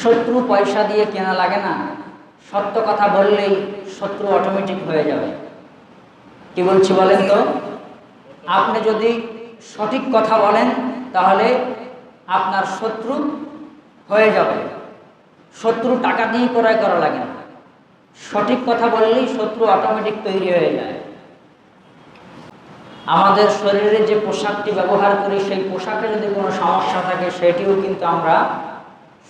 শত্রু পয়সা দিয়ে কেনা লাগে না, সত্য কথা বললেই শত্রু অটোমেটিক হয়ে যাবে। কি বলছি বলেন তো? আপনি যদি সঠিক কথা বলেন তাহলে আপনার শত্রু হয়ে যাবে। শত্রু টাকা দিয়ে ক্রয় করা লাগে না, সঠিক কথা বললেই শত্রু অটোমেটিক তৈরি হয়ে যায়। আমাদের শরীরে যে পোশাকটি ব্যবহার করি সেই পোশাকে যদি কোনো সমস্যা থাকে সেটিও কিন্তু আমরা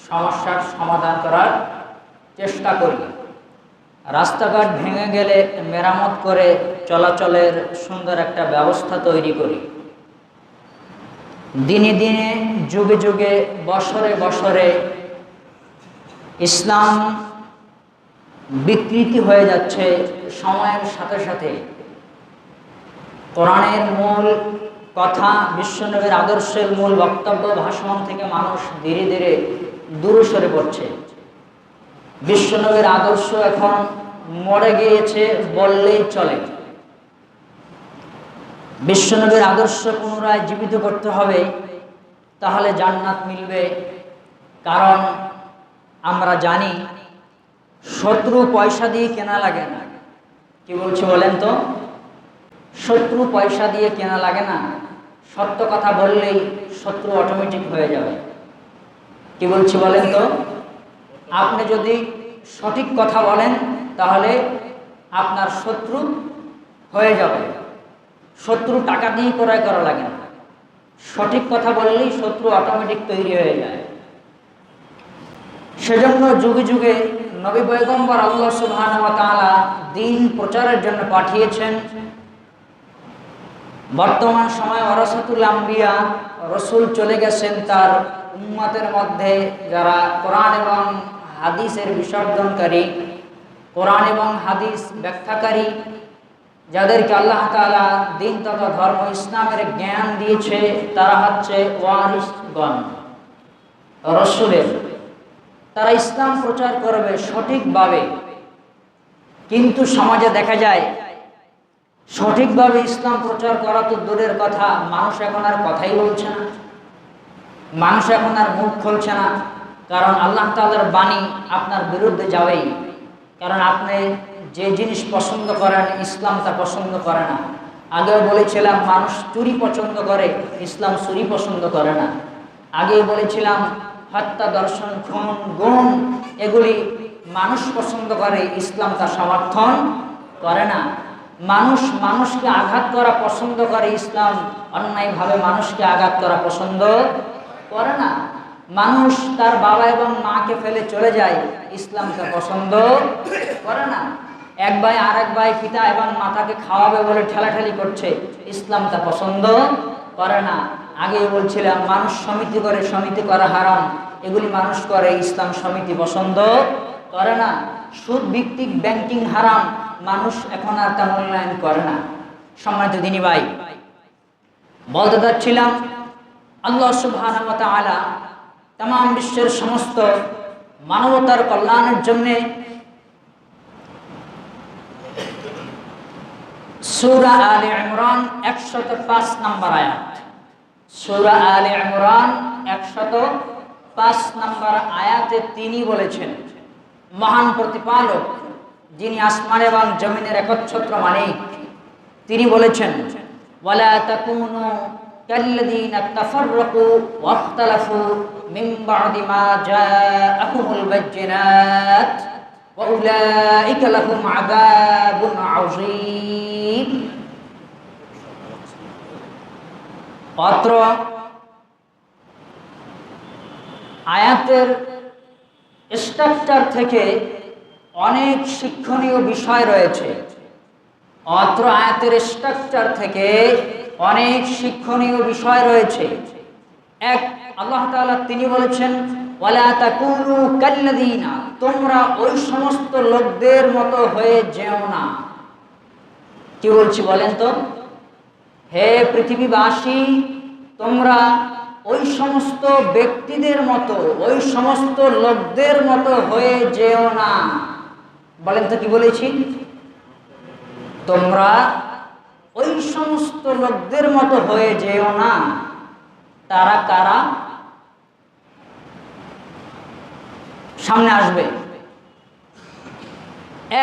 সমস্যার সমাধান করার চেষ্টা করি। রাস্তাঘাট ভেঙে গেলে মেরামত করে চলাচলের সুন্দর একটা ব্যবস্থা তৈরি করি। দিনে দিনে যুগে যুগে বছরে বছরে ইসলাম বিকৃতি হয়ে যাচ্ছে সময়ের সাথে সাথে। কোরআনের মূল কথা, বিশ্বনবীর আদর্শের মূল বক্তব্য ভাষণ থেকে মানুষ ধীরে ধীরে দূরে সরে পড়ছে। বিশ্বনবীর আদর্শ এখন মরে গিয়েছে বললেই চলে। বিশ্বনবীর আদর্শ পুনরায় জীবিত করতে হবে, তাহলে জান্নাত মিলবে। কারণ আমরা জানি শত্রু পয়সা দিয়ে কেনা লাগে না। কি বলছি বলেন তো? শত্রু পয়সা দিয়ে কেনা লাগে না, সত্য কথা বললেই শত্রু অটোমেটিক হয়ে যাবে। কি বলছি বলেন তো? আপনি যদি সঠিক কথা বলেন তাহলে আপনার শত্রু হয়ে যাবে। শত্রু টাকা দিয়ে ক্রয় করা লাগে না, সঠিক কথা বললেই শত্রু অটোমেটিক তৈরি হয়ে যায়। সেজন্য যুগে যুগে নবী পয়গম্বর আল্লাহ সুবহানাহু ওয়া তাআলা দ্বীন প্রচারের জন্য পাঠিয়েছেন। বর্তমান সময়ে ওয়ারাসাতুল আম্বিয়া, রসুল চলে গেছেন, তার উম্মতের মধ্যে যারা কোরআন এবং হাদিসের বিসর্জনকারী, কোরআন এবং হাদিস ব্যাখ্যাকারী, যাদেরকে আল্লাহ তাআলা দ্বীন তথা ধর্ম ইসলামের জ্ঞান দিয়েছে, তারা হচ্ছে ওয়ারিসগণ রসুলের। তারা ইসলাম প্রচার করবে সঠিকভাবে। কিন্তু সমাজে দেখা যায় সঠিকভাবে ইসলাম প্রচার করা তো দূরের কথা, মানুষ এখন আর কথাই বলছে না, মানুষ এখন আর মুখ খুলছে না। কারণ আল্লাহ তাআলার বাণী আপনার বিরুদ্ধে যাবেই। কারণ আপনি যে জিনিস পছন্দ করেন ইসলাম তা পছন্দ করে না। আগেও বলেছিলাম মানুষ চুরি পছন্দ করে, ইসলাম চুরি পছন্দ করে না। আগেই বলেছিলাম হত্যা, দর্শন, খুন, গুম এগুলি মানুষ পছন্দ করে, ইসলাম তা সমর্থন করে না। মানুষ মানুষকে আঘাত করা পছন্দ করে, ইসলাম অন্যায়ভাবে মানুষকে আঘাত করা পছন্দ করে না। মানুষ তার বাবা এবং মাকে ফেলে চলে যায়, ইসলাম তা পছন্দ করে না। এক ভাই আরেক ভাই পিতা এবং মাতাকে খাওয়াবে বলে ঠেলাঠেলি করছে, ইসলাম তা পছন্দ করে না। আগেই বলছিলাম মানুষ সমিতি করে, সমিতি করা হারাম, এগুলি মানুষ করে, ইসলাম সমিতি পছন্দ করে না। সুদ ভিত্তিক ব্যাংকিং হারাম, মানুষ এখন আর তা মূল্যায়ন করে না। সম্মানিত দিনী ভাই, বলতে চাচ্ছিলাম আল্লাহ সুবহানাহু ওয়া তাআলা তামাম বিশ্বের সমস্ত মানবতার কল্যাণের জন্য সূরা আলে ইমরান 105 নম্বর আয়াত, সূরা আলে ইমরান 105 নম্বর আয়াতে তিনি বলেছেন, মহান প্রতিপালক যিনি আসমান এবং জমিনের একচ্ছত্র মালিক, তিনি বলেছেন, ওয়ালা তাকুনু কাল্লাযীনা তাফাররাকু ওয়াখতালাফু মিন বা'দি মা জাআকুমুল বায়্যিনাত ওয়া উলাইকা লাহুম আযাবুন আযীম। অত্র আয়াতের স্ট্রাকচার থেকে অনেক শিক্ষণীয় বিষয় রয়েছে। অত্র আয়াতের স্ট্রাকচার থেকে অনেক শিক্ষণীয় বিষয় রয়েছে। এক, আল্লাহ তাআলা তিনি বলেছেন, ওয়ালা তাকুনু কাল্লাযীনা, তোমরা ওই সমস্ত লোকদের মতো হয়ে যেও না। কি বলছি বলেন তো? হে পৃথিবীবাসী, তোমরা ওই সমস্ত ব্যক্তিদের মতো, ওই সমস্ত লোকদের মতো হয়ে যেও না। বলেন তো কি বলেছি? তোমরা ওই সমস্ত লোকদের মতো হয়ে যেও না। তারা কারা? সামনে আসবে।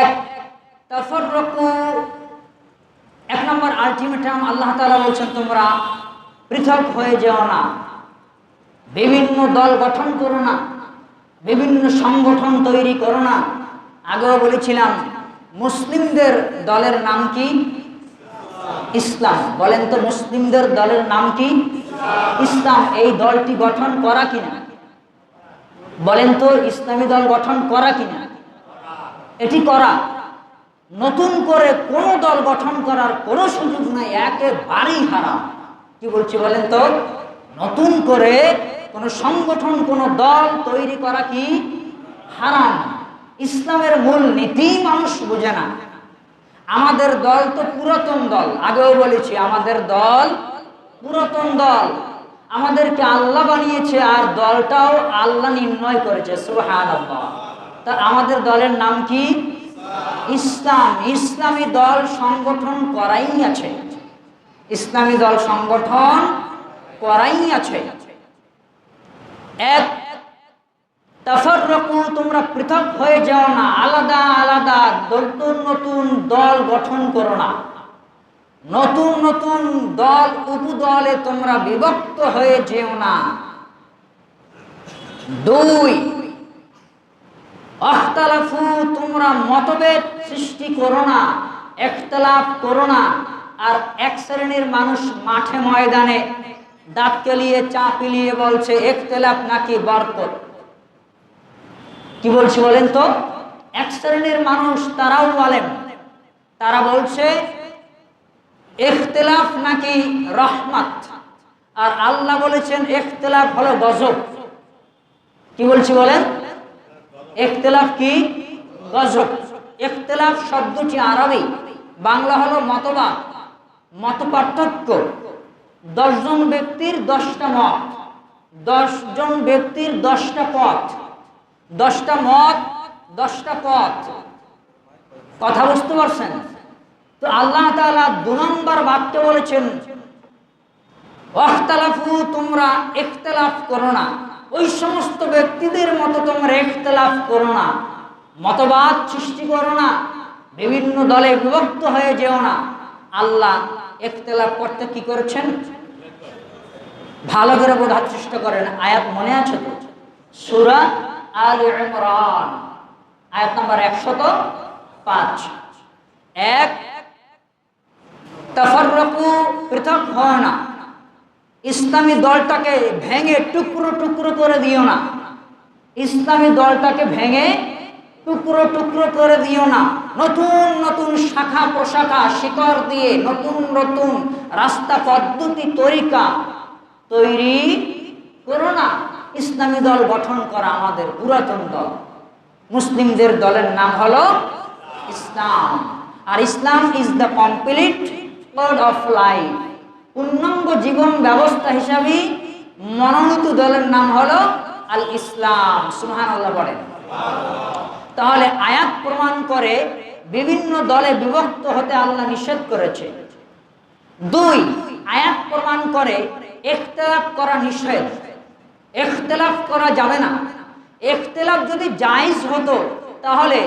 এক তাফাররাকু, এক নম্বর আলটিমেটাম আল্লাহ তাআলা বলছেন তোমরা পৃথক হয়ে যেও না, বিভিন্ন দল গঠন করো না, বিভিন্ন সংগঠন তৈরি করো না। আগেও বলেছিলাম মুসলিমদের দলের নাম কি? ইসলাম। বলেন তো মুসলিমদের দলের নাম কি? ইসলাম। এই দলটি গঠন করা কিনা? বলেন তো ইসলামী দল গঠন করা কিনা? এটি করা। নতুন করে কোন দল গঠন করার কোনো সুযোগ নাই, একেবারেই হারাম। কি বলছি বলেন তো? নতুন করে কোন সংগঠন কোন দল তৈরি করা কি হারাম। ইসলামের মূল নীতি মানুষ বোঝে না। আমাদের দল তো পুরাতন দল, আগেও বলেছি আমাদের দল পুরাতন দল। আমাদেরকে আল্লাহ বানিয়েছে আর দলটাও আল্লাহ নির্ণয় করেছে, সুবহানাল্লাহ। তা আমাদের দলের নাম কি? ইসলাম। ইসলামী দল সংগঠন করাই আছে, ইসলামী দল সংগঠন করাই আছে। এক তাফাররাকু, তোমরা পৃথক হয়ে যাও না, আলাদা আলাদা নতুন নতুন দল গঠন করো না, নতুন নতুন দল উপদলে তোমরা বিভক্ত হয়ে যেও না। দুই আখতালাফু, তোমরা মতভেদ সৃষ্টি করো না, ইখতিলাফ করো না। আর এক শ্রেণীর মানুষ মাঠে ময়দানে দাঁত কেলিয়ে চা পিলিয়ে বলছে ইখতিলাফ নাকি বরকত। কি বলছি বলেন তো? এক শ্রেণীর মানুষ, তারাও আলেম, তারা বলছে ইখতিলাফ নাকি রহমত, আর আল্লাহ বলেছেন ইখতিলাফ হলো গজব। কি বলছি বলেন? ইখতিলাফ কি? গজব। ইখতিলাফ শব্দটি আরবি, বাংলা হলো মতবাদ, মত পার্থক্য। 10 জন ব্যক্তির 10টা মত, 10 জন ব্যক্তির 10টা পথ, 10টা মত 10টা পথ। কথা বুঝতে পারছেন তো? আল্লাহ তাআলা 2 নম্বর বাক্যে বলেছেন ওয়াখতালাফু, তোমরা ইখতিলাফ করো না, ওই সমস্ত ব্যক্তিদের মতো তোমরা ইখতিলাফ করো না, মতবাদ সৃষ্টি করো না, বিভিন্ন দলে বিভক্ত হয়ে যেও না। আল্লাহ ইখতিলাফ করতে কি করেছেন ভালো করে বোঝার চেষ্টা করেন। আয়াত মনে আছে তো? সূরা আলে ইমরান আয়াত নাম্বার 105। এক তাফাররাকু, পৃথক হও না, ইসলামী দলটাকে ভেঙে টুকরো টুকরো করে দিও না, ইসলামী দলটাকে ভেঙে টুকরো টুকরো করে দিও না। নতুন নতুন শাখা প্রশাখা শিকড় দিয়ে নতুন নতুন রাস্তা পদ্ধতি তরিকা তৈরি করো না। ইসলামী দল গঠন করা আমাদের পুরাতন দল। মুসলিমদের দলের নাম হলো ইসলাম। আর Islam is the complete code of life, পূর্ণাঙ্গ জীবন ব্যবস্থা হিসাবে মনোনীত দলের নাম হলো আল ইসলাম। সুবহানাল্লাহ বলেন। তাহলে আয়াত প্রমাণ করে বিভিন্ন দলে বিভক্ত হতে আল্লাহ নিষেধ করেছে। 2 আয়াত প্রমাণ করে ইখতিলাফ করা নিষেধ, ইখতিলাফ করা যাবে না। ইখতিলাফ যদি জায়েজ হতো তাহলে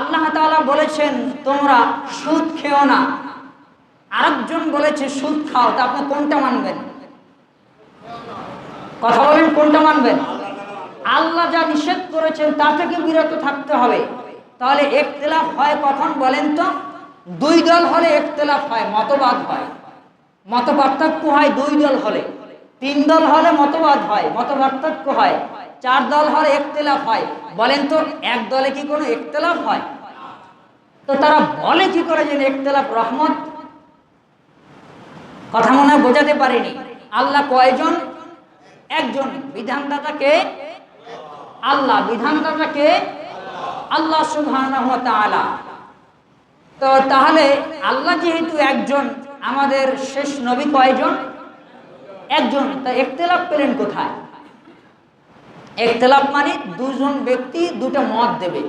আল্লাহ তাআলা বলেছেন তোমরা সুদ খেও না, আরেকজন বলেছে সুদ খাও, তা আপনি কোনটা মানবেন? কথা বলেন, কোনটা মানবেন? আল্লাহ যা নিষেধ করেছেন তা থেকে বিরত থাকতে হবে। তাহলে ইখতিলাফ হয় কখন বলেন তো? 2 দল হলে ইখতিলাফ হয়, মতবাদ হয়, মত পার্থক্য হয়। 2 দল হলে, 3 দল হলে মতবাদ হয়, মত পার্থক্য হয়। 4 দল হলে ইখতিলাফ হয়। বলেন তো এক দলে কি কোনো ইখতিলাফ হয়? তো তারা বলে কি করে যে ইখতিলাফ রহমত? কথা মনে হয় বোঝাতে পারিনি। আল্লাহ কয়জন? একজন। বিধানদাতাকে আল্লাহ, বিধানদাতাকে আল্লাহ সুবহানাহু ওয়া তাআলা। তো তাহলে আল্লাহ যেহেতু একজন, আমাদের শেষ নবী কয়জন? একজন। তা ইখতিলাফ পেলেন কোথায়? ইখতিলাফ মানে 2 জন ব্যক্তি 2টা মত দেবে,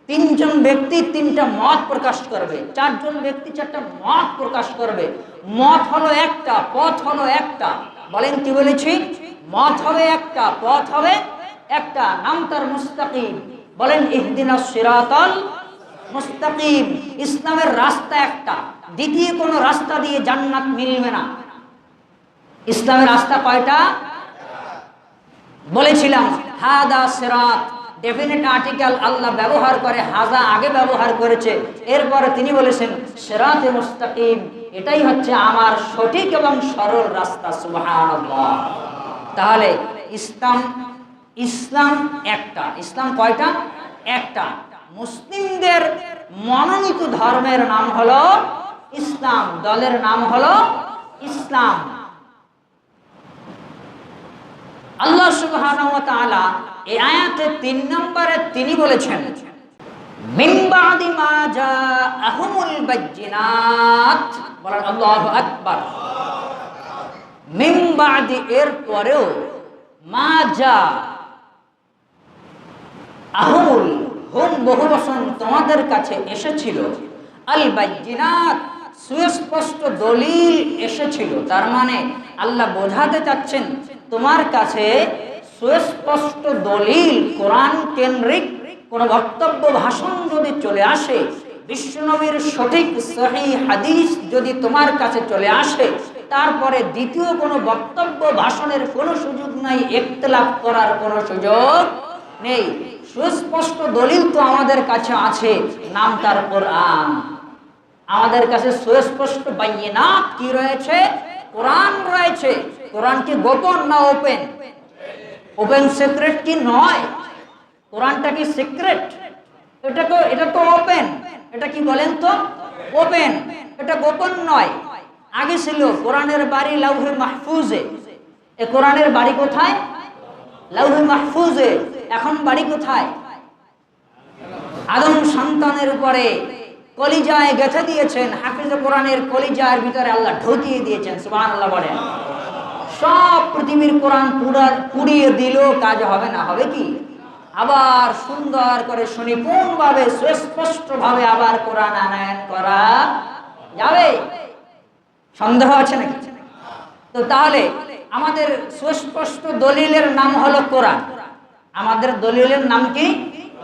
3 জন ব্যক্তি 3টা মত প্রকাশ করবে, 4 জন ব্যক্তি 4টা মত প্রকাশ করবে। মত হলো একটা, পথ হলো একটা। বলেন কি বলেছি? মত হবে একটা, পথ হবে একটা, নাম তার মুস্তাকিম। বলেন ইহদিনাস সিরাতাল মুস্তাকিম। ইসলামের রাস্তা একটা, দ্বিতীয় কোনো রাস্তা দিয়ে জান্নাত মিলবে না। ইসলামের রাস্তা কয়টা বলেছিলাম? হাদা সিরাত, ডেফিনিট আর্টিকেল আল্লাহ ব্যবহার করে, হাজা আগে ব্যবহার করেছে, এরপরে তিনি বলেছেন সিরাতে মুস্তাকিম, এটাই হচ্ছে আমার সঠিক এবং সরল রাস্তা। সুবহানাল্লাহ। তাহলে ইসলাম একটা। ইসলাম কয়টা? একটা। মুসলিমদের মনোনীত ধর্মের নাম হলো ইসলাম, দলের নাম হলো ইসলাম। আল্লাহ সুবহানাহু ওয়া তাআলা এই আয়াতে ৩ নম্বরে তিনি বলেছেন মিন বাদি মা জাআহুমুল বাইয়িনাত। বলেন আল্লাহু আকবার। মিন বাদি, এর পরেও, মা জাআহুমুল, হুম বহু বচন, তোমাদের কাছে এসেছিল, আল বাইয়িনাত, সুস্পষ্ট দলিল এসেছিল। তার মানে আল্লাহ বোঝাতে চাচ্ছেন তোমার কাছে সুস্পষ্ট দলিল, কোরআন কেন্দ্রিক কোন বক্তব্য ভাষণ যদি চলে আসে, বিশ্বনবীর সঠিক সহিহ হাদিস যদি তোমার কাছে চলে আসে, তারপরে দ্বিতীয় কোনো বক্তব্য ভাষণের কোনো সুযোগ নাই, ইখতিলাফ করার কোনো সুযোগ নেই। সুস্পষ্ট দলিল তো আমাদের কাছে আছে, নাম তার কোরআন। আমাদের কাছে সুস্পষ্ট বাইয়িনাত কি রয়েছে? কোরআন রয়েছে। কোরআন কি গোপন না ওপেন? ওপেন সিক্রেট কি নয়? কোরআনটা কি সিক্রেট? এটা তো ওপেন। এটা কি বলেন তো? ওপেন। এটা গোপন নয়। আগে ছিল কোরআনের বাড়ি লাউহে মাহফুজে। এই কোরআনের বাড়ি কোথায়? লাউহে মাহফুজে। এখন বাড়ি কোথায়? আদম সন্তানের উপরে কলিজায় গেঁথে দিয়েছেন, হাফিজ কোরআনের কলিজার ভিতরে আল্লাহ ঢুকিয়ে দিয়েছেন। সুবহানাল্লাহ বলেন। সব পৃথিবীর কোরআন পুড়িয়ে দিল, কাজ হবে না? হবে কি? আবার সুন্দর করে সুনিপুণভাবে সুস্পষ্টভাবে আবার কোরআন আনায়ন করা যাবে। সন্দেহ আছে নাকি? তো তাহলে আমাদের সুস্পষ্ট দলিলের নাম হলো কোরআন। আমাদের দলিলের নাম কি?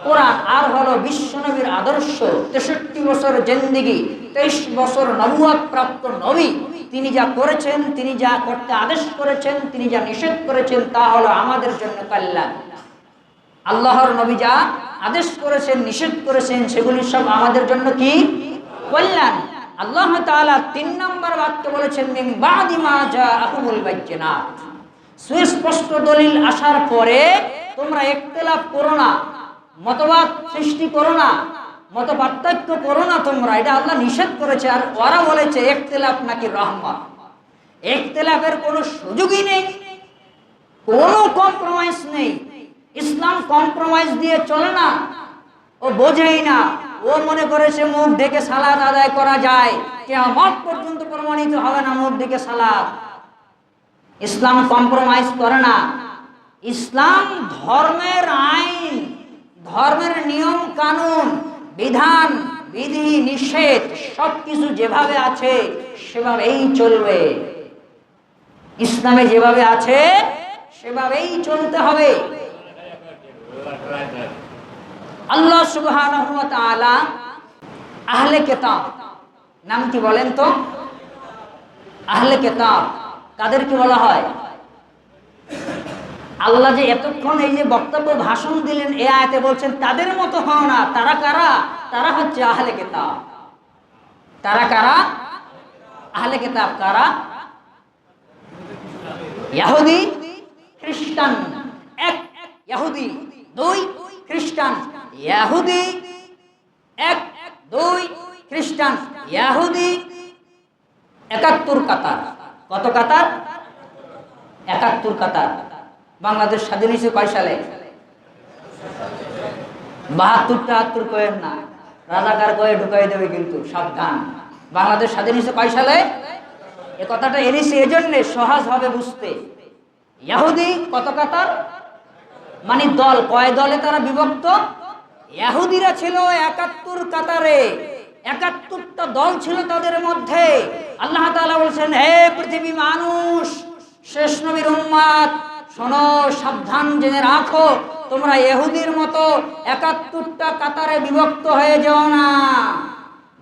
কোরআন। আর হলো বিশ্বনবীর আদর্শ। 63 বছর জিন্দেগি, 23 বছর নবুয়ত প্রাপ্ত নবী, তিনি যা করেছেন, তিনি যা করতে আদেশ করেছেন, তিনি যা নিষেধ করেছেন, তা হলো আমাদের জন্য কল্যাণ। আল্লাহর নবী যা আদেশ করেছেন, নিষেধ করেছেন, সেগুলি সব আমাদের জন্য কি? কল্যাণ। আল্লাহ তাআলা ৩ নম্বর বাক্য বলেছেন মিন বাদি মা জাআহুমুল বাইয়িনাত। সুস্পষ্ট দলিল আসার পরে তোমরা ইখতিলাফ করো না, মতবাদ সৃষ্টি করো না, মত পার্থক্য করো না তোমরা। এটা আল্লাহ নিষেধ করেছে। আর ওরা বলেছে ইখতিলাফ নাকি রহমত। ইখতিলাফের কোনো সুযোগই নেই, কোনো কম্প্রোমাইজ নেই। ইসলাম কম্প্রোমাইজ দিয়ে চলে না। ও বোঝেই না। ও মনে করেছে মুখ ঢেকে সালাত আদায় করা যায়, কিয়ামত পর্যন্ত প্রমাণিত হবে না মুখ ঢেকে সালাত। ইসলাম কম্প্রোমাইজ করে না। ইসলাম ধর্মের আইন, ধর্মের নিয়ম কানুন, বিধান বিধি নিষেধ সবকিছু যেভাবে আছে সেভাবেই চলবে। ইসলামে যেভাবে আছে সেভাবেই চলতে হবে। আল্লাহ সুবহানাহু ওয়া তাআলা আহলে কিতাব নাম কি বলেন তো? আহলে কিতাব কাদেরকে বলা হয়? আল্লাহ যে এতক্ষণ এই যে বক্তব্য ভাষণ দিলেন, এই আয়াতে বলছেন তাদের মতো হও না। তারা কারা? তারা হচ্ছে আহলে কিতাব। তারা কারা? আহলে কিতাব কারা? ইহুদি খ্রিস্টান। এক ইহুদি, দুই খ্রিস্টান। ইহুদি এক, দুই খ্রিস্টান। ইহুদি 71 কাতার। কত কাতার? 71 কাতার। বাংলাদেশ স্বাধীন হয়েছে কয় সালে? 72-73 কয়েন না, রাজাকার কয়ে ঢুকাই দেবে কিন্তু, সাবধান। বাংলাদেশ স্বাধীন হয়েছে কয় সালে? এ কথাটা এনেছি এজন্যে সহজ হবে বুঝতে। ইহুদি কত কাতার? মানে দল, কয় দলে তারা বিভক্ত? ইহুদিরা ছিল 71 কাতারে। 71টা দল ছিল তাদের মধ্যে। আল্লাহ তাআলা বলছেন, হে পৃথিবী মানুষ, শেষ নবীর উম্মত, শোনো, সাবধান জেনে রাখো, তোমরা ইহুদির মতো ৭১টা কাতারে বিভক্ত হয়ে যাও না।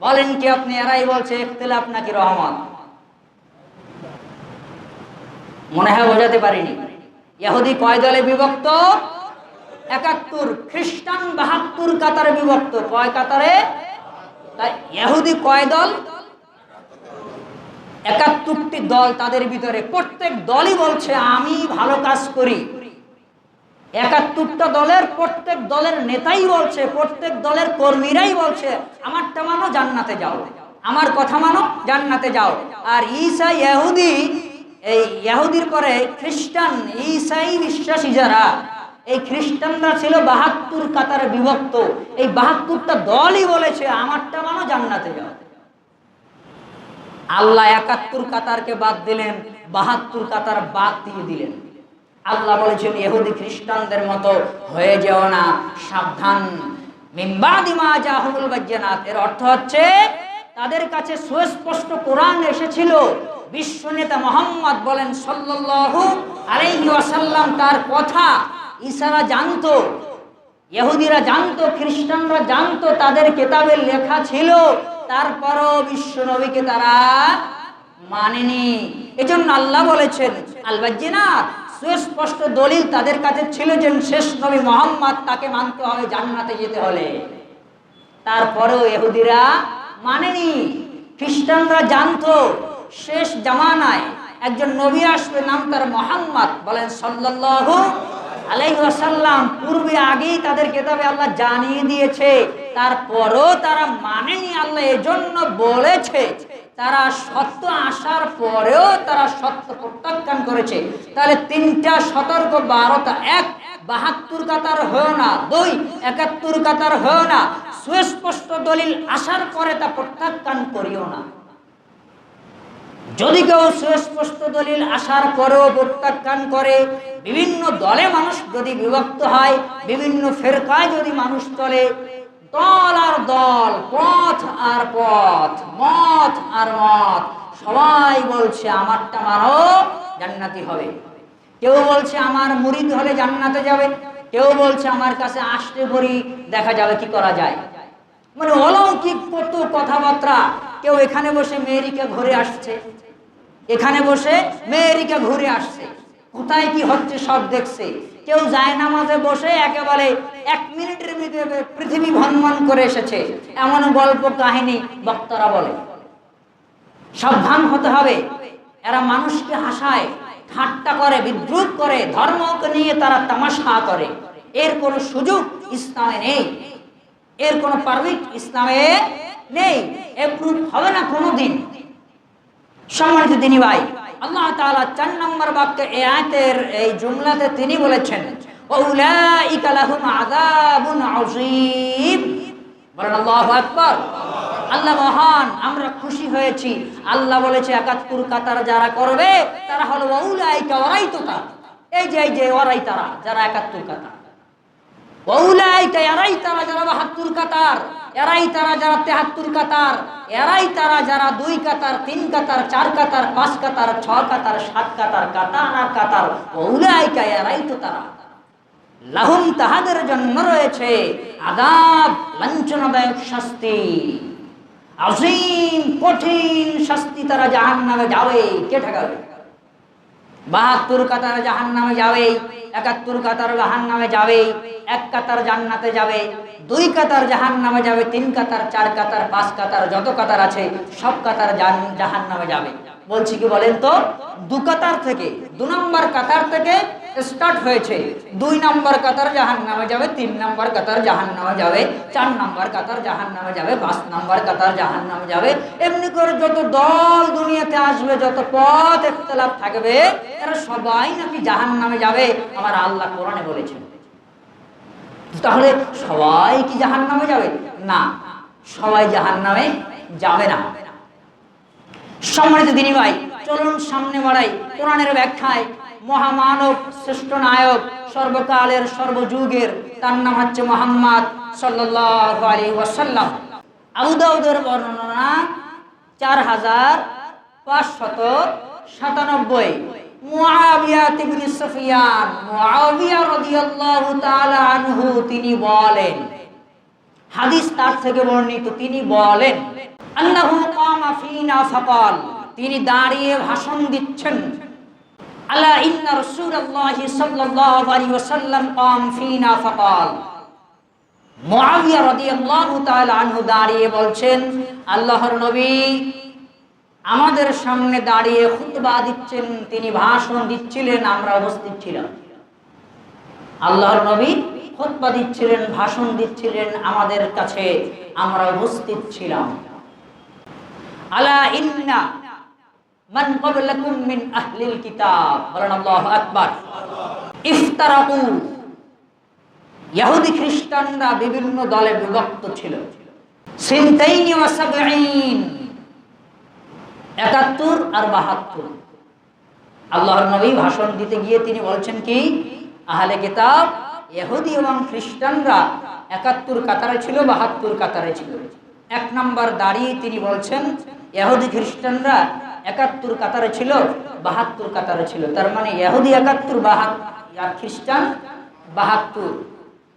বলেন কি আপনি? এরাই বলছে ইখতিলাফ নাকি রহমত? মনে হয় বোঝাতে পারিনি। ইহুদি কয় দলে বিভক্ত? ৭১। খ্রিস্টান ৭২ কাতারে বিভক্ত। কয় কাতারে? তাই ইহুদি কয় দল? ৭১টি দল। তাদের ভিতরে প্রত্যেক দলই বলছে আমি ভালো কাজ করি। ৭১টা দলের প্রত্যেক দলের নেতাই বলছে, প্রত্যেক দলের কর্মীরাই বলছে আমারটা মানো জান্নাতে যাও, আমার কথা মানো জান্নাতে যাও। আর ঈসা ইহুদি, এই ইহুদির পরে খ্রিস্টান, ঈসাই বিশ্বাসী যারা, এই খ্রিস্টানরা ছিল ৭২ কাতারে বিভক্ত। এই ৭২টা দলই বলেছে আমারটা মানো জান্নাতে যাও। আল্লাহ ৭১ কাতারকে বাদ দিলেন, ৭২ কাতার বাদ দিয়ে দিলেন। আল্লাহ বলেছেন ইহুদি খ্রিস্টানদের মতো হয়ে যেও না, সাবধান। মিন বাদি মা জাহুল বায়্যিনাত, এর অর্থ হচ্ছে তাদের কাছে সুস্পষ্ট কোরআন এসেছিল। বিশ্ব নেতা মুহাম্মদ বলেন সাল্লাল্লাহু আলাইহি ওয়াসাল্লাম, তার কথা ঈসারা জানতো, ইহুদিরা জানতো, খ্রিস্টানরা জানতো, তাদের কিতাবে লেখা ছিল। তারপরও বিশ্ব নবীকে তারা মানেনি। এজন্য আল্লাহ বলেছেন আল বায়্যিনাত, সুস্পষ্ট দলিল তাদের কাছে ছিল যে শেষ নবী মুহাম্মদ, তাকে মানতে হবে জান্নাতে যেতে হলে। তারপরেও ইহুদিরা মানেনি। খ্রিস্টানরা জানতো শেষ জামানায় একজন নবী আসবে, নাম তার মুহাম্মদ, বলেন সাল্লাল্লাহু আলাইহি ওয়াসাল্লাম। পূর্বে আগেই তাদের কিতাবে আল্লাহ জানিয়ে দিয়েছে, তারপরও তারা মানেনি। আল্লাহ এজন্য বলেছে তারা সত্য আসার পরেও তারা সত্য প্রত্যাখ্যান করেছে। তাহলে ৩টা সতর্ক, ১২টা। ১, ৭২ কাতার হয়েও না। ২, ৭১ কাতার হয়েও না। সুস্পষ্ট দলিল আসার পরে তা প্রত্যাখ্যান করিও না। যদি কেউ সুস্পষ্ট দলিল আসার পরেও প্রত্যাখ্যান করে, বিভিন্ন দলে মানুষ যদি বিভক্ত হয়, বিভিন্ন ফেরকায় যদি মানুষ চলে, দল আর দল, পথ আর পথ, মত আর মত, সবাই বলছে আমারটা মানো জান্নাতি হবে। কেউ বলছে আমার মুরিদ হলে জান্নাতে যাবে, কেউ বলছে আমার কাছে আসতে পরি দেখা যাবে কি করা যায়। মানে অলৌকিক কত কথাবার্তা। কেউ এখানে বসে মেয়েরিকে ঘুরে আসছে, এখানে বসে মেয়েরিকে ঘুরে আসছে, কোথায় কি হচ্ছে সব দেখছে। কেউ যায় নামাজে বসে একেবারে ১ মিনিটের ভিতরে পৃথিবী ভ্রমণ করে এসেছে, এমন গল্প কাহিনী বক্তারা বলে। সাবধান হতে হবে। এরা মানুষকে হাসায়, ঠাট্টা করে, বিদ্রুপ করে, ধর্মকে নিয়ে তারা তামাশা করে। এর কোনো সুযোগ ইসলামে নেই, এর কোনো পারমিট ইসলামে নেই, এপ্রুভ হবে না কোনোদিন। সম্মানিত দিনী ভাই, আল্লাহ তাআলা ৪ নম্বর বাক্যে এই আয়াতের এই জুমলাতে তিনি বলেছেন উলাইকা লাহুম আযাবুন আযীম। বলেন আল্লাহু আকবার। আল্লাহ মহান, আমরা খুশি হয়েছি। আল্লাহ বলেছে ৭১ কাতার যারা করবে তারা হলো উলাইকা, ওরাই তো তারা। এই যে ওরাই তারা যারা ৭১ কাতার, উলাইকা এরাই তারা যারা ৭২ কাতার, এরাই তারা যারা ৭৩ কাতার, এরাই তারা যারা ২ কাতার, ৩ কাতার, ৪ কাতার, ৫ কাতার, ৬ কাতার, ৭ কাতার, কাতার আর কাতার। উলাইকা এরাই তো তারা। লাহুম, তাহাদের জন্য রয়েছে আযাব, লাঞ্ছনাদায়ক শাস্তি, আযীম, কঠিন শাস্তি। তারা জাহান্নামে যাবে। কে ঠেকাবে? ৭২ কাতার জাহান্নামে যাবে, ৭১ কাতার জাহান্নামে যাবে, ১ কাতার জান্নাতে যাবে, ২ কাতার জাহান্নামে যাবে, ৩ কাতার, ৪ কাতার, ৫ কাতার, যত কাতার আছে সব কাতার জাহান্নামে যাবে। বলছি কি বলেন তো, ২ কাতার থেকে, ২ নম্বর কাতার থেকে স্টার্ট হয়েছে। ২ নম্বর কাতার জাহান্নামে যাবে, ৩ নম্বর কাতার জাহান্নামে যাবে, ৪ নম্বর কাতার জাহান্নামে যাবে, ৫ নম্বর কাতার জাহান্নামে যাবে। এমনি করে যত দল দুনিয়াতে আসবে, যত পথ ইখতিলাফ থাকবে, এরা সবাই নাকি জাহান্নামে যাবে, আমার আল্লাহ কোরআনে বলেছেন। তাহলে সবাই কি জাহান্নামে যাবে? না, সবাই জাহান্নামে যাবে না। সম্মানিত দিনী ভাই, চলুন সামনে বাড়াই কোরআনের ব্যাখ্যায়। মহামানব, শ্রেষ্ঠ নায়ক, সর্বকালের সর্বযুগের, তার নাম হচ্ছে মুহাম্মদ সাল্লাল্লাহু আলাইহি ওয়াসাল্লাম। আবু দাউদের বর্ণনা ৪৫৯৭। মুআবিয়া ইবনে সুফিয়ান, মুআবিয়া রাদিয়াল্লাহু তাআলা আনহু তিনি বলেন, হাদিস তার থেকে বর্ণিত, তিনি বলেন আন্নাহু কামা ফিনা ফাকাল, তিনি দাঁড়িয়ে ভাষণ দিচ্ছেন, আলা ইন্না রাসূলুল্লাহি সাল্লাল্লাহু আলাইহি ওয়াসাল্লাম কাম ফিনা ফাকাল। মুআবিয়া রাদিয়াল্লাহু তাআলা আনহু দাঁড়িয়ে বলছেন, আল্লাহর নবী আমাদের সামনে দাঁড়িয়ে খুতবা দিচ্ছেন, তিনি ভাষণ দিচ্ছিলেন, আমরা উপস্থিত ছিলাম। আল্লাহর নবী খুতবা দিচ্ছিলেন, ভাষণ দিচ্ছিলেন, আমাদের কাছে আমরা উপস্থিত ছিলাম। আলা ইন্না মান ক্বাবলাকুম মিন আহলিল কিতাব, বলেন আল্লাহু আকবার, ইফতারাকু, ইহুদি খ্রিস্টানরা বিভিন্ন দলে বিভক্ত ছিল, সিনতাইনি ওয়া সাবঈন, ৭১ আর ৭২। আল্লাহর নবী ভাষণ দিতে গিয়ে তিনি বলছেন কি, আহলে কিতাব ইহুদি এবং খ্রিস্টানরা ৭১ কাতারে ছিল, ৭২ কাতারে ছিল। এক নাম্বার দাঁড়িয়ে তিনি বলছেন ইহুদি খ্রিস্টানরা ৭১ কাতারে ছিল, ৭২ কাতারে ছিল। তার মানে ইহুদি ৭১ আর খ্রিস্টান ৭২।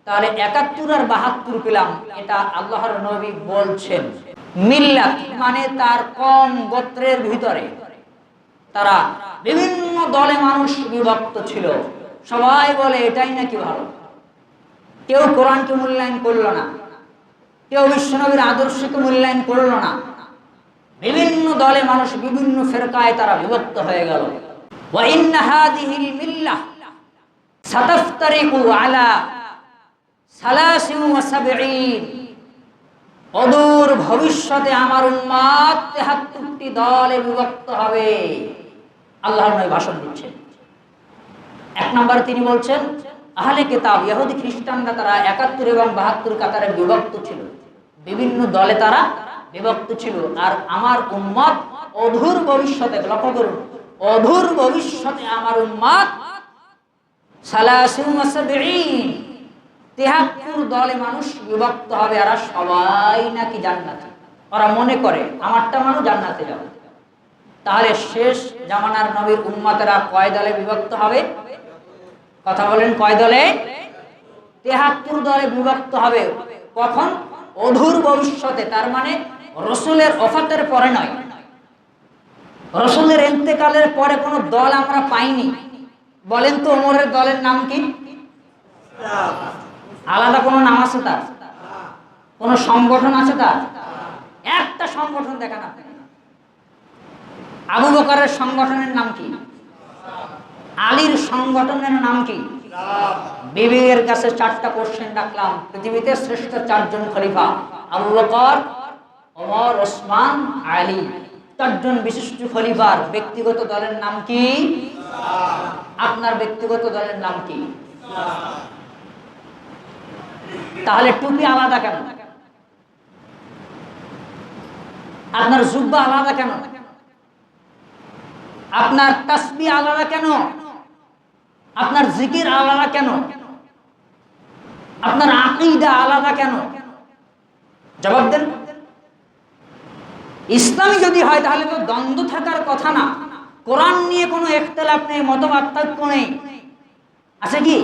তাহলে ৭১ আর ৭২ পেলাম। এটা আল্লাহর নবী বলছেন। মিল্লাত মানে তার কম গোত্রের ভিতরে তারা বিভিন্ন দলে মানুষ বিভক্ত ছিল। সবাই বলে এটাই নাকি ভালো। কেউ কোরআনকে মূল্যায়ন করলো না, কেউ বিশ্বনবীর আদর্শকে মূল্যায়ন করলো না। বিভিন্ন দলে মানুষ, বিভিন্ন ফিরকায় তারা বিভক্ত হয়ে গেল। ওয়া ইন্না হাযিহিল মিল্লাহ সাতাফতারিকু আলা ৭৩ অদূর ভবিষ্যতে আমার উম্মত ৭৩টি দলে বিভক্ত হবে। আল্লাহর নবী ভাষণ দিচ্ছেন। এক নম্বরে তিনি বলছেন আহলে কিতাব ইহুদি খ্রিস্টানরা তারা ৭১ এবং ৭২ কাতারে বিভক্ত ছিল, বিভিন্ন দলে তারা বিভক্ত ছিল। আর আমার উম্মত অদূর ভবিষ্যতে, লক্ষ্য করুন, অদূর ভবিষ্যতে আমার উম্মত ৭৩ দলে মানুষ বিভক্ত হবে। আর সবাই নাকি জান্নাতে, ওরা মনে করে আমারটা মানুষ জান্নাতে যাবে। তাহলে শেষ জামানার নবীর উম্মতেরা কয় দলে বিভক্ত হবে? কথা বলেন, কয় দলে? ৭৩ দলে বিভক্ত হবে। কখন? অদূর ভবিষ্যতে। তার মানে রসুলের ওফাতের পরে নয়, রসুলের ইন্তেকালের পরে কোনো দল আমরা পাইনি। বলেন তো ওমরের দলের নাম কি? আলাদা কোনো নাম আছে তার? কোন সংগঠন আছে তার? একটা সংগঠন দেখা না। আবু বকরের সংগঠনের নাম কি? আলীর সংগঠনের নাম কি? বিবির কাছে 4টা কোশ্চেন রাখলাম। পৃথিবীতে শ্রেষ্ঠ 4 জন খলিফা আবু বকর, ওমর, ওসমান, আলী। 4 জন বিশিষ্ট খলিফার ব্যক্তিগত দলের নাম কি? আপনার ব্যক্তিগত দলের নাম কি? তাহলে টুপি আলাদা কেন? আপনার জুব্বা আলাদা কেন? আপনার তাসবিহ আলাদা কেন? আপনার জিকির আলাদা কেন? আপনার আকীদা আলাদা কেন? জবাব দেন। ইসলামী যদি হয় তাহলে তো দ্বন্দ্ব থাকার কথা না। কোরআন নিয়ে কোনো ইখতিলাফ নেই, মতপার্থক্য নেই, আছে কি?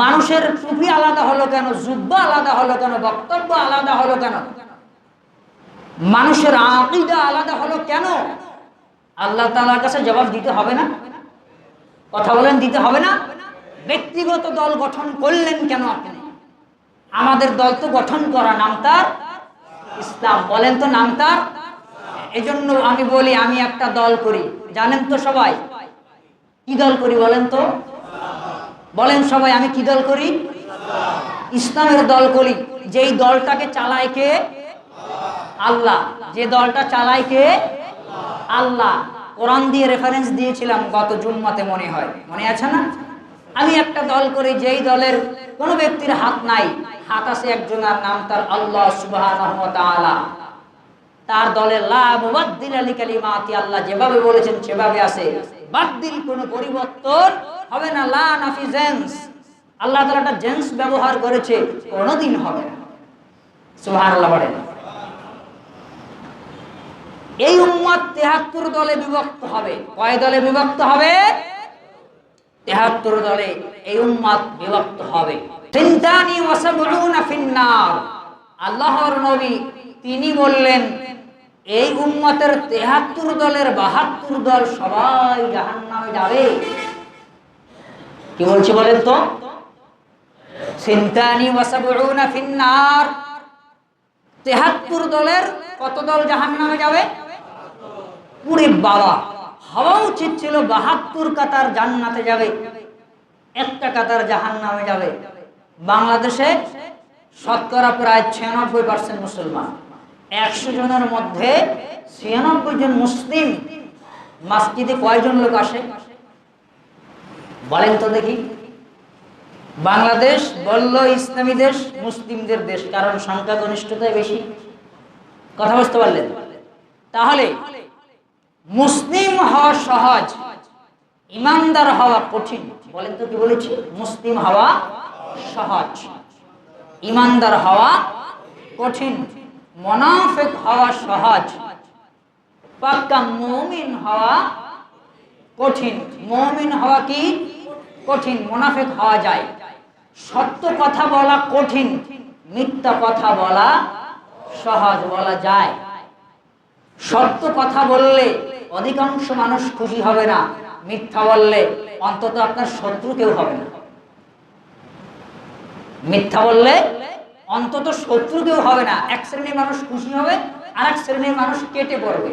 মানুষের টুপি আলাদা হলো কেন? জুব্বা আলাদা হলো কেন? বক্তব্য আলাদা হলো কেন? মানুষের আকীদা আলাদা হলো কেন? আল্লাহ তাআলার কাছে জবাব দিতে হবে না? কথা বলেন, দিতে হবে না? ব্যক্তিগত দল গঠন করলেন কেন আপনি? আমাদের দল তো গঠন করা, নাম তার ইসলাম। বলেন তো, নাম তার। এজন্য আমি বলি আমি একটা দল করি, জানেন তো সবাই? কি দল করি বলেন তো? বলেন সবাই, আমি কি দল করি? ইসলামের দল করি। যেই দলটাকে চালায় কে? আল্লাহ। যে দলটা চালায় কে? আল্লাহ। কোরআন দিয়ে রেফারেন্স দিয়েছিলাম গত জুম্মাতে, মনে হয়, মনে আছে না? আমি একটা দল করি যেই দলের কোনো ব্যক্তির হাত নাই, হাত আছে একজনের, নাম তার আল্লাহ সুবহানাহু ওয়া তাআলা। তার দলের লা মুবাদদিলা লিকালিমাতি, আল্লাহ যেভাবে বলেছেন সেভাবে আছে, বাদদিল কোনো পরিবর্তন হবে না। লা নাফিজেন্স, আল্লাহ তাআলা একটা জেন্স ব্যবহার করেছে, কোনোদিন হবে না। সুবহানাল্লাহ বলেন। এই উম্মত ৭৩ দলে বিভক্ত হবে। কয় দলে বিভক্ত হবে? ৭৩ দলে এই উম্মত বিভক্ত হবে। সিনতানি ওয়া সাবউনা ফিন্নার, আল্লাহর নবী তিনি বললেন এই উম্মতের ৭৩ দলের ৭২ দল সবাই জাহান্নামে যাবে। কি বলছি বলেন তো? সিনতানি ওয়া সাবউনা ফিন্নার, ৭৩ দলের কত দল জাহান্নামে যাবে? পুরে বাবা, হওয়া উচিত ছিল ৭২ কাতার জান্নাতে যাবে, একটা কাতার জাহান্নামে যাবে। বাংলাদেশে শতকরা প্রায় ৯৬% মুসলমান। ১০০ জনের মধ্যে ৯৬ জন মুসলিম। মসজিদে কয়জন লোক আসে বলেন তো দেখি? বাংলাদেশ বলল ইসলামী দেশ, মুসলিমদের দেশ, কারণ সংখ্যাগরিষ্ঠতাই বেশি। কথা বুঝতে পারলেন? তাহলে মুসলিম হওয়া সহজ, ইমানদার হওয়া কঠিন। বলেন তো কি বলেছি? মুসলিম হওয়া সহজ, ইমানদার হওয়া কঠিন। মুনাফিক হওয়া সহজ, পাক্কা মুমিন হওয়া কঠিন। মুমিন হওয়া কি কঠিন, মুনাফিক হওয়া যায়। সত্য কথা বলা কঠিন, মিথ্যা কথা বলা সহজ, বলা যায়। সত্য কথা বললে অধিকাংশ মানুষ খুশি হবে না, মিথ্যা বললে অন্তত আপনার শত্রু কেউ হবে না। মিথ্যা বললে অন্তত শত্রু কেউ হবে না। এক শ্রেণীর মানুষ খুশি হবে, আর এক শ্রেণীর মানুষ কেটে পড়বে।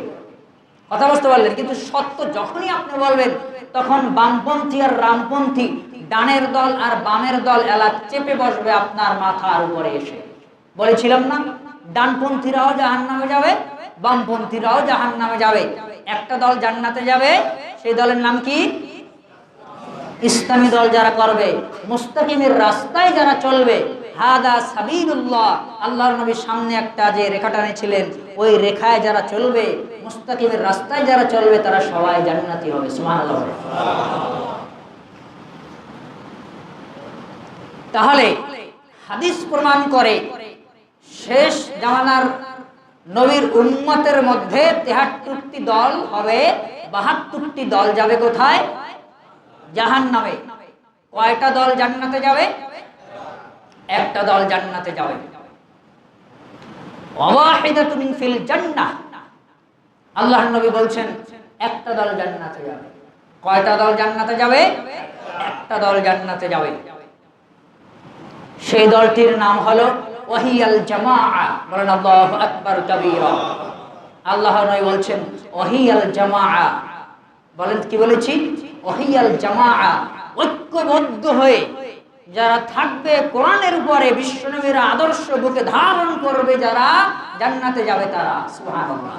কথা বুঝতে পারলেন? কিন্তু সত্য যখনই আপনি বলবেন, তখন বামপন্থী আর রামপন্থী, ডানের দল আর বামের দল এলা চেপে বসবে আপনার মাথার উপরে এসে। বলেছিলাম না, ডানপন্থীরাও জাহান্নামে যাবে, বামপন্থীরাও জাহান্নামে যাবে। একটা দল জান্নাতে যাবে, সেই দলের নাম কি? ইসলামী দল যারা করবে, মুস্তাকিমের রাস্তায় যারা চলবে, হাদা সাবিলুল্লাহ, আল্লাহর নবী সামনে একটা যে রেখা টানেছিলেন, ওই রেখায় যারা চলবে, মুস্তাকিমের রাস্তায় যারা চলবে, তারা সবাই জান্নাতি হবে। সুবহানাল্লাহ। তাহলে হাদিস প্রমাণ করে শেষ জামানার নবীর উম্মতের মধ্যে ৭৩টি দল হবে, ৭২টি দল যাবে কোথায়? জাহান্নামে। কয়টা দল জান্নাতে যাবে? একটা দল জান্নাতে যাবে। ওয়াহিদাতুন ফিল জান্নাহ, আল্লাহর নবী বলছেন একটা দল জান্নাতে যাবে। কয়টা দল জান্নাতে যাবে? একটা দল জান্নাতে যাবে। সেই দলটির নাম হলো ওয়াহিয়াল জামাআ। বলেন আল্লাহু আকবার কাবীরা। আল্লাহর নবী বলছেন ওয়াহিয়াল জামাআ। বলেন কি বলেছি? ওয়াহিয়াল জামাআ, ঐক্যবদ্ধ হয়ে যারা থাকবে কোরআনের উপরে, বিশ্বনবীর আদর্শ বুকে ধারণ করবে, যারা জান্নাতে যাবে তারা। সুবহানাল্লাহ।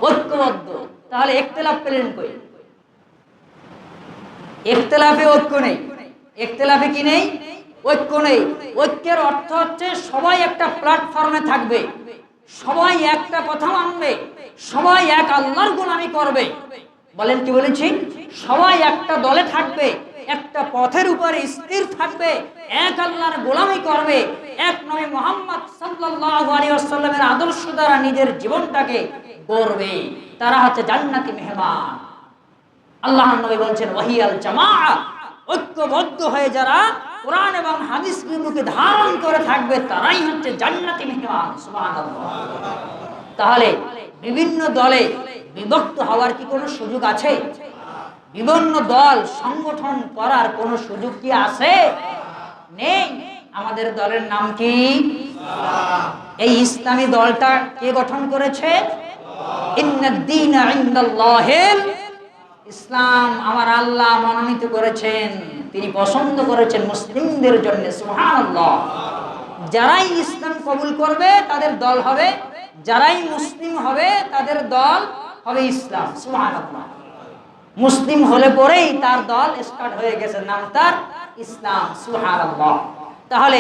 ঐক্যবদ্ধ। তাহলে ইখতিলাফ পেলেন কই? ইখতিলাফে ঐক্য নেই। ইখতিলাফে কি নেই? ঐক্য নেই। ঐক্যের অর্থ হচ্ছে সবাই একটা প্ল্যাটফর্মে থাকবে, সবাই একটা কথা মানবে, সবাই এক আল্লাহর গোলামি করবে। বলেন কি বলেছি? সবাই একটা দলে থাকবে, একটা পথের উপরে স্থির থাকবে, এক আল্লাহর গোলামি করবে, এক নবী মুহাম্মদ সাল্লাল্লাহু আলাইহি ওয়াসাল্লামের আদর্শ দ্বারা নিজের জীবনটাকে গড়বে। তারা হচ্ছে জান্নাতি মেহমান। আল্লাহর নবী বলছেন ওয়াহিয়াল জামাআ, ঐক্যবদ্ধ হয়ে যারা কোরআন এবং হাদিসগুলোকে ধারণ করে থাকবে, তারাই হচ্ছে জান্নাতি মেহমান। সুবহানাল্লাহ। তাহলে বিভিন্ন দলে বিভক্ত হওয়ার কি কোনো সুযোগ আছে? বিভিন্ন দল সংগঠন করার কোনো সুযোগ কি আছে? নেই। আমাদের দলের নাম কি? এই ইসলামী দলটা কে গঠন করেছে? ইন্নাদ-দীনা ইনদাল্লাহিল ইসলাম। আমার আল্লাহ মনোনীত করেছেন, তিনি পছন্দ করেছেন মুসলিমদের জন্য। সুবহানাল্লাহ। যারাই ইসলাম কবুল করবে তাদের দল হবে, যারাই মুসলিম হবে তাদের দল হবে ইসলাম। সুবহানাল্লাহ। মুসলিম হলে পরেই তার দল স্টার্ট হয়ে গেছে, নাম তার ইসলাম। সুবহানাল্লাহ। তাহলে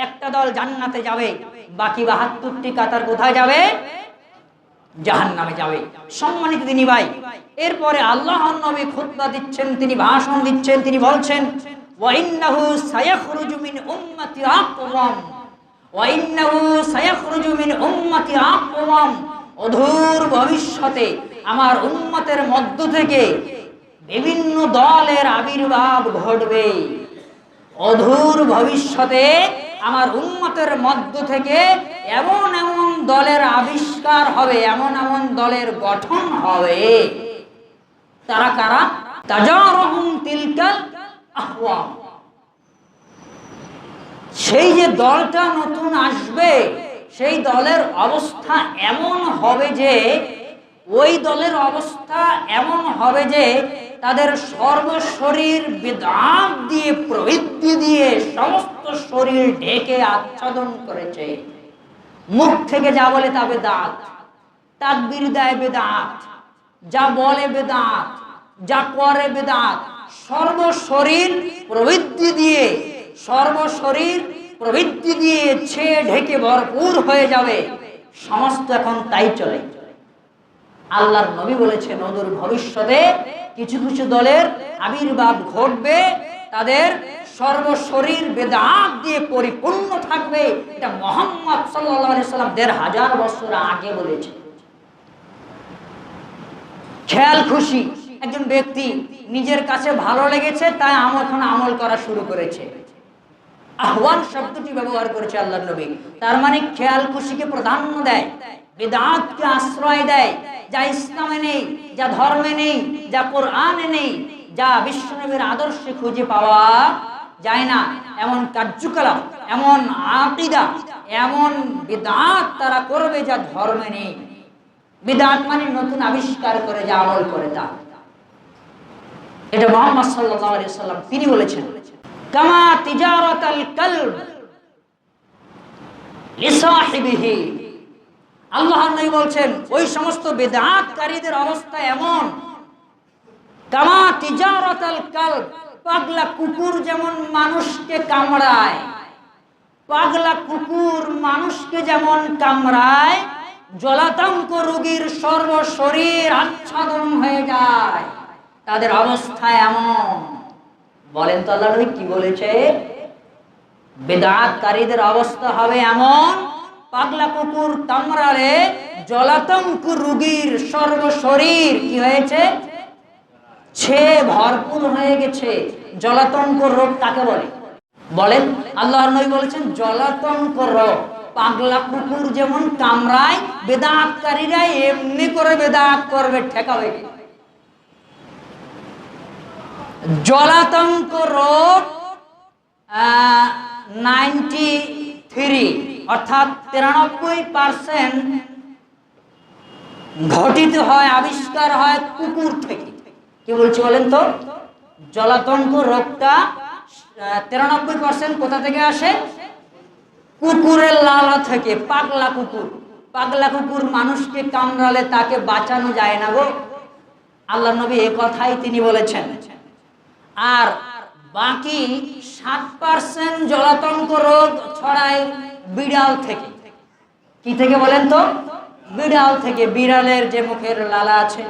একটা দল জান্নাতে যাবে, বাকি ৭২টি কাতার কোথায় যাবে? জাহান্নামে যাবে। সম্মানিত দিনী ভাই, এরপরে আল্লাহর নবী খুতবা দিচ্ছেন, তিনি ভাষণ দিচ্ছেন, তিনি বলছেন ওয়া ইন্নাহু সায়াখরুজু মিন উম্মতি আকওয়াম, ওয়া ইন্নাহু সায়াখরুজু মিন উম্মতি আকওয়াম অদূর ভবিষ্যতে আমার উম্মতের মধ্য থেকে বিভিন্ন দলের আবির্ভাব ঘটবে। অদূর ভবিষ্যতে আমার উম্মতের মধ্য থেকে এমন এমন দলের আবিষ্কার হবে, এমন এমন দলের গঠন হবে। তারা কারা? তাজারহুম তিলকাল আহওয়াম। সেই যে দলটা নতুন আসবে, সেই দলের অবস্থা এমন হবে যে, ওই দলের অবস্থা এমন হবে যে তাদের সর্বশরীর বিদআত দিয়ে, প্রবৃত্তি দিয়ে সমস্ত শরীর ঢেকে আচ্ছাদন করেছে। মুখ থেকে যা বলে তা বেদাত, তাকবীর দেয় বেদাত, যা বলে বেদাত, যা করে বেদাত, সর্বশরীর প্রবৃত্তি দিয়ে, সর্বশরীর প্রবৃত্তি দিয়ে ছেয়ে ঢেকে ভরপুর হয়ে যাবে। সমস্ত এখন তাই চলে। আল্লাহর নবী বলেছেন অদূর ভবিষ্যতে কিছু কিছু দলের আবির্ভাব ঘটবে, তাদের সর্বশরীর বেদাত দিয়ে পরিপূর্ণ থাকবে। এটা মুহাম্মদ সাল্লাল্লাহু আলাইহি সাল্লাম ১৫০০ বছর আগে বলেছে। খেয়াল খুশি একজন ব্যক্তি নিজের কাছে ভালো লেগেছে তাই এখন আমল করা শুরু করেছে। আহওয়ান শব্দটি ব্যবহার করেছে আল্লাহর নবী। তার মানে খেয়াল খুশিকে প্রাধান্য দেয়, বিদআতকে আশ্রয় দেয়। যা ইসলামে নেই, যা ধর্মে নেই, যা কোরআনে নেই, যা বিশ্বনবীর আদর্শে খুঁজে পাওয়া যায় না, এমন কার্যকলাপ, এমন আকীদা, এমন বিদআত তারা করবে যা ধর্মে নেই। বিদআত মানে নতুন আবিষ্কার করে যা আমল করে তা। এটা মুহাম্মদ সাল্লাল্লাহু আলাইহি সাল্লাম তিনি বলেছেন, কামা তিজারাতাল কলব লিসাহিবিহি। আল্লাহর নবী বলছেন ওই সমস্ত বিদআতকারীদের অবস্থা এমন, কামা তিজারাতাল কলব, পাগলা কুকুর যেমন মানুষকে কামড়ায়, পাগলা কুকুর মানুষকে যেমন কামড়ায়, জলাতঙ্ক রোগীর সর্বশরীর আচ্ছাদন হয়ে যায়, তাদের অবস্থা এমন। বলেন তো আল্লাহর নবী কি বলেছে? বিদআতকারীদের অবস্থা হবে এমন, পাগলা কুকুর কামড়ালে জলাতঙ্ক রোগীর সর্বশরীর কি হয়েছে? ছেয়ে ভরপুর হয়ে গেছে। জলাতঙ্ক রোগ কাকে বলে? বলেন। আল্লাহর নবী বলেছেন জলাতঙ্ক রোগ। পাগলা কুকুর যেমন কামড়ায়, বিদআতকারীরা এমনি করে বিদআত করবে, ঠেকাবে। জলাতঙ্ক রোগ 93 অর্থাৎ 93% ঘটিত হয়, আবিষ্কার হয় কুকুর থেকে। কি বলছি বলেন তো? জলাতঙ্ক রোগটা 93% কোথা থেকে আসে? কুকুরের লালা থেকে। পাগলা কুকুর, পাগলা কুকুর মানুষকে কামড়ালে তাকে বাঁচানো যায় না গো। আল্লাহ নবী এই কথাই তিনি বলেছেন। আর বাকি 7% জলাতঙ্ক রোগ ছড়ায় বিড়াল থেকে। কি থেকে বলেন তো? বিড়াল থেকে। বিড়ালের যে মুখের লালা আছে,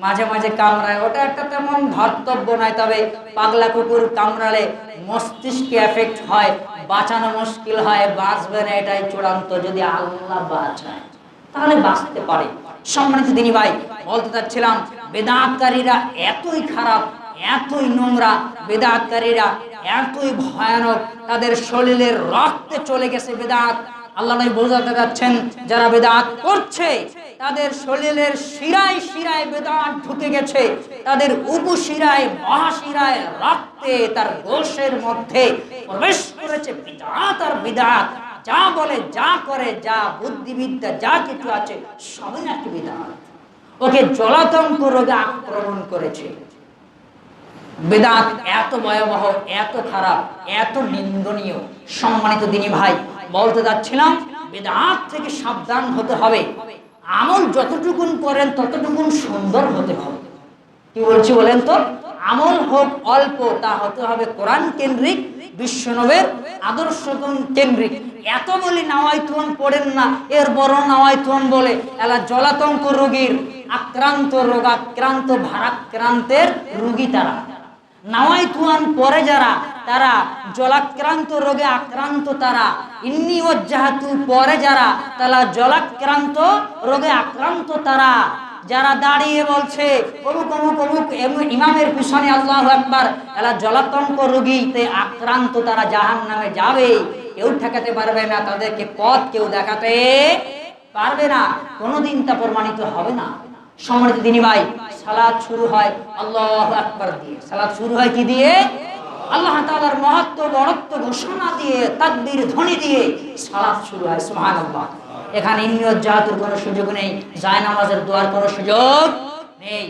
মাঝে মাঝে কামড়ায়, ওটা একটা তেমন ধর্তব্য নয়, তবে পাগলা কুকুর কামড়ালে মস্তিষ্কে এফেক্ট হয়, বাঁচানো মুশকিল হয়, বাঁচবে না এটাই চূড়ান্ত। যদি আল্লাহ বাঁচায় তাহলে বাঁচতে পারে। সম্মানিত দিনী ভাই, বলতে চাচ্ছিলাম বেদাতকারীরা এতই খারাপ, এতই নোংরা, বেদাতকারীরা এতই ভয়ানক, তাদের শরীরের রক্তে চলে গেছে বেদাত। আল্লাহ নবী বোঝাতে যাচ্ছেন যারা বেদাত করছে তাদের শরীরের শিরায় শিরায় বেদাত ঢুকে গেছে, তাদের উপশিরায় মহাশিরায় রক্তে তার গোশের মধ্যে প্রবেশ করেছে বিদআত। আর বিদআত যা বলে, যা করে, যা বুদ্ধিবিদ্যা যা কিছু আছে সবই নাকি বিদআত। ওকে জলাতঙ্ক রোগে আক্রমণ করেছে। বেদাত এত ভয়াবহ, এত খারাপ, এত নিন্দনীয়। সম্মানিত দিনী ভাই, বলতে যাচ্ছিলাম বেদাত থেকে সাবধান হতে হবে। আমল যতটুকুন করেন ততটুকুন সুন্দর হতে হবে। কি বলছি বলেন তো? আমল হোক অল্প, তা হতে হবে কোরআন কেন্দ্রিক, বিশ্বনবীর আদর্শ কেন্দ্রিক। এত বলি নাওয়াইতুন পড়েন না, এর বড় নাওয়াইতুন বলে এলা জলাতঙ্ক রোগীর আক্রান্ত, রোগাক্রান্ত, ভারাক্রান্তের রোগী তারা। নাওয়াইতুয়ান পরে যারা, তারা জলাক্রান্ত রোগে আক্রান্ত, তারা ইন্নি ওয়াজ্জাহাতু পরে যারা, তারা জলাক্রান্ত রোগে আক্রান্ত, তারা যারা দাঁড়িয়ে বলছে অমুক অমুক অমুক ইমামের পিছনে আল্লাহু আকবার, এরা জলাতঙ্ক রোগীতে আক্রান্ত, তারা জাহান্নামে যাবে, কেউ ঠেকাতে পারবে না, তাদেরকে পথ কেউ দেখাতে পারবে না, কোনোদিন তা প্রমাণিত হবে না। সম্মানিত দিনী ভাই, সালাত শুরু হয় আল্লাহু আকবার দিয়ে। সালাত শুরু হয় কি দিয়ে? আল্লাহ তাআলার মহত্ব বড়ত্ব ঘোষণা দিয়ে, তাকবীর ধ্বনি দিয়ে সালাত শুরু হয়। সুবহানাল্লাহ। এখানে ইন্নি ওয়াজ্জাহাতুর কোনো সুযোগ নেই, জায়নামাজের দোয়ার কোনো সুযোগ নেই।